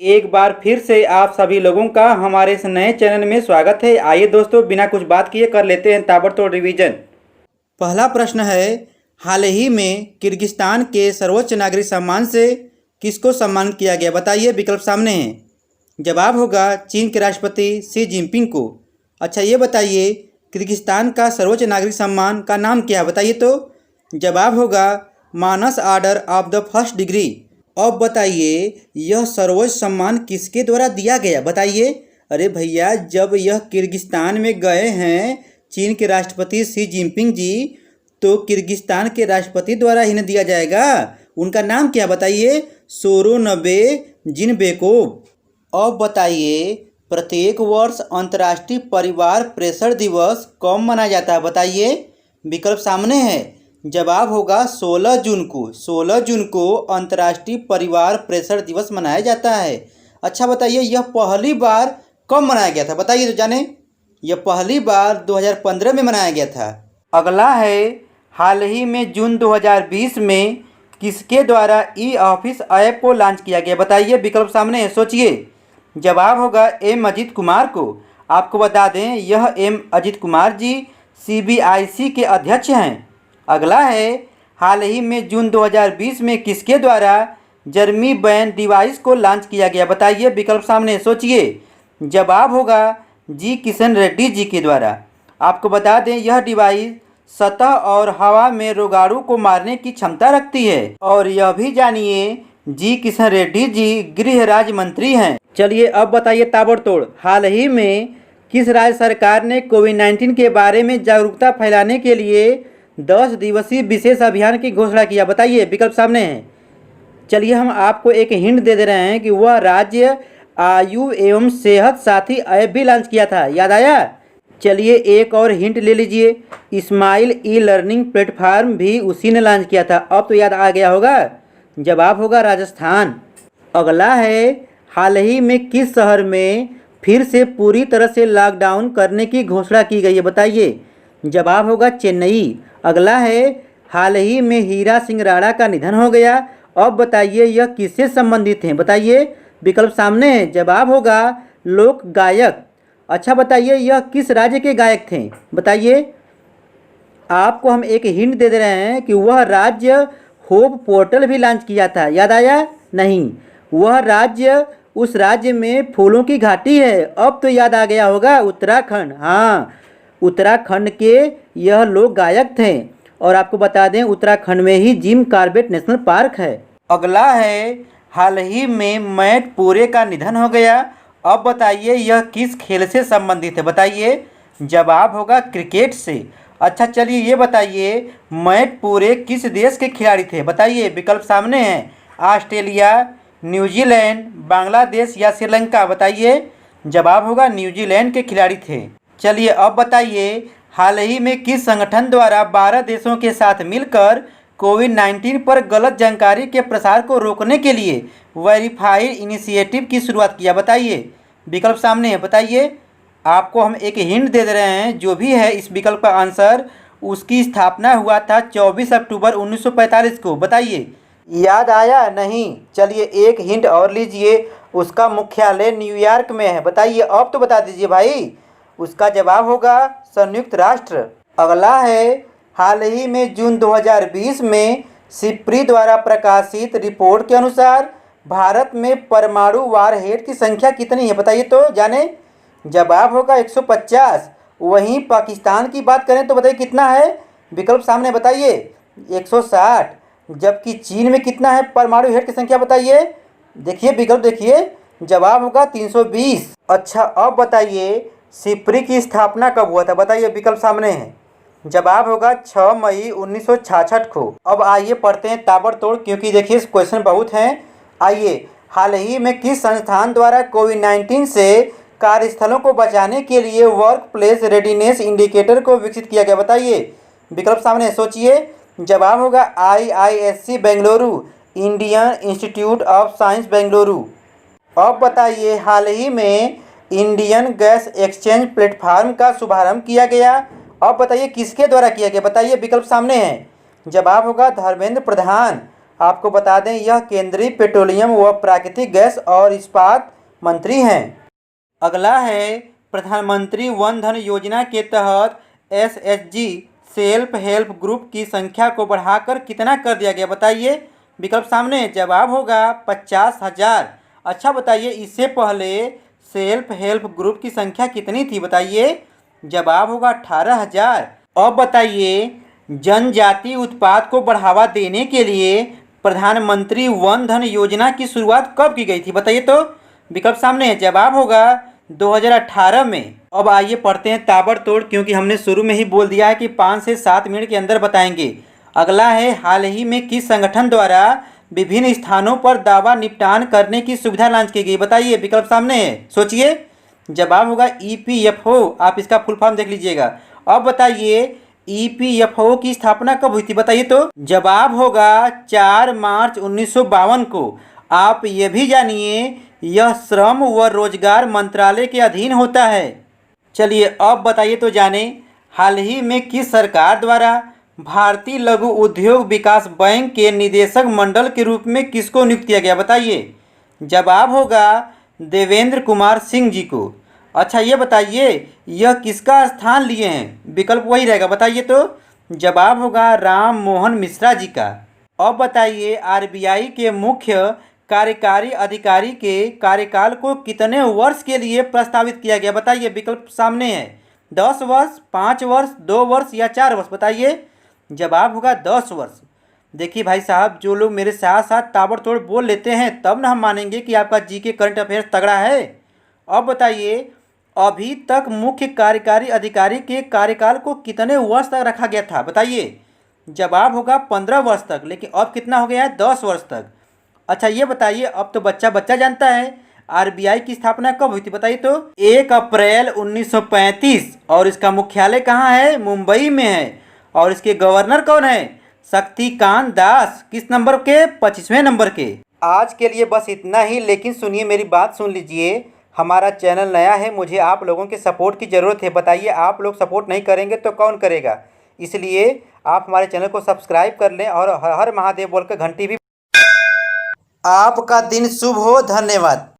एक बार फिर से आप सभी लोगों का हमारे इस नए चैनल में स्वागत है। आइए दोस्तों, बिना कुछ बात किए कर लेते हैं ताबड़तोड़ रिवीजन। पहला प्रश्न है, हाल ही में किर्गिस्तान के सर्वोच्च नागरिक सम्मान से किसको सम्मानित किया गया? बताइए, विकल्प सामने हैं। जवाब होगा चीन के राष्ट्रपति शी जिनपिंग को। अच्छा, ये बताइए किर्गिस्तान का सर्वोच्च नागरिक सम्मान का नाम क्या है? बताइए तो। जवाब होगा मानस order of the first degree. अब बताइए यह सर्वोच्च सम्मान किसके द्वारा दिया गया? बताइए। अरे भैया, जब यह किर्गिस्तान में गए हैं चीन के राष्ट्रपति शी जिनपिंग जी, तो किर्गिस्तान के राष्ट्रपति द्वारा ही न दिया जाएगा। उनका नाम क्या बताइए? Sooronbay Jeenbekov. अब बताइए प्रत्येक वर्ष अंतर्राष्ट्रीय परिवार प्रेषण दिवस कब मनाया जाता है? बताइए। विकल्प सामने है। जवाब होगा 16 जून को। 16 जून को अंतर्राष्ट्रीय परिवार प्रेषण दिवस मनाया जाता है। अच्छा बताइए, यह पहली बार कब मनाया गया था? बताइए तो जाने। यह पहली बार 2015 में मनाया गया था। अगला है, हाल ही में जून 2020 में किसके द्वारा ई ऑफिस ऐप को लॉन्च किया गया? बताइए। विकल्प सामने है, सोचिए। जवाब होगा एम अजीत कुमार को। आपको बता दें, यह एम अजीत कुमार जी CBIC के अध्यक्ष हैं। अगला है, हाल ही में जून 2020 में किसके द्वारा जर्मी बैन डिवाइस को लॉन्च किया गया? बताइए। विकल्प सामने, सोचिए। जवाब होगा जी किशन रेड्डी जी के द्वारा। आपको बता दें, यह डिवाइस सतह और हवा में रोगाणु को मारने की क्षमता रखती है। और यह भी जानिए, जी किशन रेड्डी जी गृह राज्य मंत्री हैं। चलिए अब बताइए ताबड़तोड़, हाल ही में किस राज्य सरकार ने कोविड-19 के बारे में जागरूकता फैलाने के लिए 10 दिवसीय विशेष अभियान की घोषणा किया? बताइए। विकल्प सामने हैं। चलिए हम आपको एक हिंट दे दे रहे हैं कि वह राज्य आयु एवं सेहत साथी ऐप भी लॉन्च किया था। याद आया? चलिए एक और हिंट ले लीजिए। स्माइल ई लर्निंग प्लेटफॉर्म भी उसी ने लॉन्च किया था। अब तो याद आ गया होगा। जवाब होगा राजस्थान। अगला है, हाल ही में किस शहर में फिर से पूरी तरह से लॉकडाउन करने की घोषणा की गई है? बताइए। जवाब होगा चेन्नई। अगला है, हाल ही में हीरा सिंह राणा का निधन हो गया। अब बताइए यह किससे संबंधित हैं? बताइए। विकल्प सामने है। जवाब होगा लोक गायक। अच्छा बताइए, यह किस राज्य के गायक थे? बताइए। आपको हम एक हिंट दे रहे हैं कि वह राज्य होप पोर्टल भी लॉन्च किया था। याद आया? नहीं, वह राज्य, उस राज्य में फूलों की घाटी है। अब तो याद आ गया होगा, उत्तराखंड। हाँ, उत्तराखंड के यह लोक गायक थे। और आपको बता दें, उत्तराखंड में ही जिम कॉर्बेट नेशनल पार्क है। अगला है, हाल ही में मैट पूरे का निधन हो गया। अब बताइए यह किस खेल से संबंधित है? बताइए। जवाब होगा क्रिकेट से। अच्छा चलिए ये बताइए, मैट पूरे किस देश के खिलाड़ी थे? बताइए। विकल्प सामने हैं। ऑस्ट्रेलिया, न्यूजीलैंड, बांग्लादेश या श्रीलंका? बताइए। जवाब होगा न्यूजीलैंड के खिलाड़ी थे। चलिए अब बताइए, हाल ही में किस संगठन द्वारा 12 देशों के साथ मिलकर कोविड-19 पर गलत जानकारी के प्रसार को रोकने के लिए वेरीफाइड इनिशिएटिव की शुरुआत किया? बताइए। विकल्प सामने है, बताइए। आपको हम एक हिंट दे रहे हैं, जो भी है इस विकल्प का आंसर, उसकी स्थापना हुआ था 24 अक्टूबर 1945 को। बताइए। याद आया? नहीं। चलिए एक हिंट और लीजिए, उसका मुख्यालय न्यूयॉर्क में है। बताइए। अब तो बता दीजिए भाई। उसका जवाब होगा संयुक्त राष्ट्र। अगला है, हाल ही में जून 2020 में सिप्री द्वारा प्रकाशित रिपोर्ट के अनुसार भारत में परमाणु वारहेड की संख्या कितनी है? बताइए तो जाने। जवाब होगा 150। वहीं पाकिस्तान की बात करें तो बताइए कितना है? विकल्प सामने, बताइए। 160। जबकि चीन में कितना है परमाणु हेड की संख्या? बताइए। देखिए विकल्प, देखिए। जवाब होगा 320। अच्छा अब बताइए, सिप्री की स्थापना कब हुआ था? बताइए। विकल्प सामने है। जवाब होगा 6 मई 1966 को। अब आइए पढ़ते हैं ताबड़तोड़, क्योंकि देखिए क्वेश्चन बहुत हैं। आइए, हाल ही में किस संस्थान द्वारा कोविड-19 से कार्यस्थलों को बचाने के लिए वर्क प्लेस रेडीनेस इंडिकेटर को विकसित किया गया? बताइए। विकल्प सामने, सोचिए। जवाब होगा IISC Bengaluru, Indian institute of science Bengaluru. अब बताइए, हाल ही में इंडियन गैस एक्सचेंज प्लेटफॉर्म का शुभारंभ किया गया। अब बताइए किसके द्वारा किया गया? बताइए। विकल्प सामने हैं। जवाब होगा धर्मेंद्र प्रधान। आपको बता दें यह केंद्रीय पेट्रोलियम व प्राकृतिक गैस और इस्पात मंत्री हैं। अगला है प्रधानमंत्री वन धन योजना के तहत एसएचजी सेल्फ हेल्प ग्रुप की संख्या को बढ़ाकर कितना कर दिया गया, बताइए। विकल्प सामने है, जवाब होगा 50,000। अच्छा बताइए, इससे पहले सेल्फ हेल्प ग्रुप की संख्या कितनी थी, बताइए। जवाब होगा 18,000। अब बताइए, जनजाति उत्पाद को बढ़ावा देने के लिए प्रधानमंत्री वन धन योजना की शुरुआत कब की गई थी, बताइए तो। विकल्प सामने है, जवाब होगा 2018 में। अब आइए पढ़ते हैं ताबड़तोड़, क्योंकि हमने शुरू में ही बोल दिया है कि 5 से 7 मिनट के अंदर बताएंगे। अगला है, हाल ही में किस संगठन द्वारा विभिन्न स्थानों पर दावा निपटान करने की सुविधा लॉन्च की गई, बताइए। विकल्प सामने है, सोचिए। जवाब होगा ईपीएफओ। आप इसका फुल फॉर्म देख लीजिएगा। अब बताइए, ईपीएफओ की स्थापना कब हुई थी, बताइए तो। जवाब होगा 4 मार्च 1952 को। आप ये भी जानिए, यह श्रम व रोजगार मंत्रालय के अधीन होता है। चलिए अब बताइए तो जाने, हाल ही में किस सरकार द्वारा भारतीय लघु उद्योग विकास बैंक के निदेशक मंडल के रूप में किसको नियुक्त किया गया, बताइए। जवाब होगा देवेंद्र कुमार सिंह जी को। अच्छा ये बताइए, यह किसका स्थान लिए हैं, विकल्प वही रहेगा, बताइए तो। जवाब होगा राम मोहन मिश्रा जी का। अब बताइए, आरबीआई के मुख्य कार्यकारी अधिकारी के कार्यकाल को कितने वर्ष के लिए प्रस्तावित किया गया, बताइए। विकल्प सामने है, 10 वर्ष, 5 वर्ष, 2 वर्ष या 4 वर्ष, बताइए। जवाब होगा 10 वर्ष। देखिए भाई साहब, जो लोग मेरे साथ साथ ताबड़तोड़ बोल लेते हैं तब ना हम मानेंगे कि आपका जीके करंट अफेयर्स तगड़ा है। अब बताइए, अभी तक मुख्य कार्यकारी अधिकारी के कार्यकाल को कितने वर्ष तक रखा गया था, बताइए। जवाब होगा 15 वर्ष तक, लेकिन अब कितना हो गया है, 10 वर्ष तक। अच्छा ये बताइए, अब तो बच्चा बच्चा जानता है, आरबीआई की स्थापना कब हुई थी, बताइए तो। 1 अप्रैल 1935। और इसका मुख्यालय कहाँ है, मुंबई में है। और इसके गवर्नर कौन है, शक्तिकांत दास। किस नंबर के, 25वें नंबर के। आज के लिए बस इतना ही, लेकिन सुनिए मेरी बात सुन लीजिए। हमारा चैनल नया है, मुझे आप लोगों के सपोर्ट की ज़रूरत है। बताइए, आप लोग सपोर्ट नहीं करेंगे तो कौन करेगा। इसलिए आप हमारे चैनल को सब्सक्राइब कर लें और हर हर महादेव बोल कर घंटी भी। आपका दिन शुभ हो, धन्यवाद।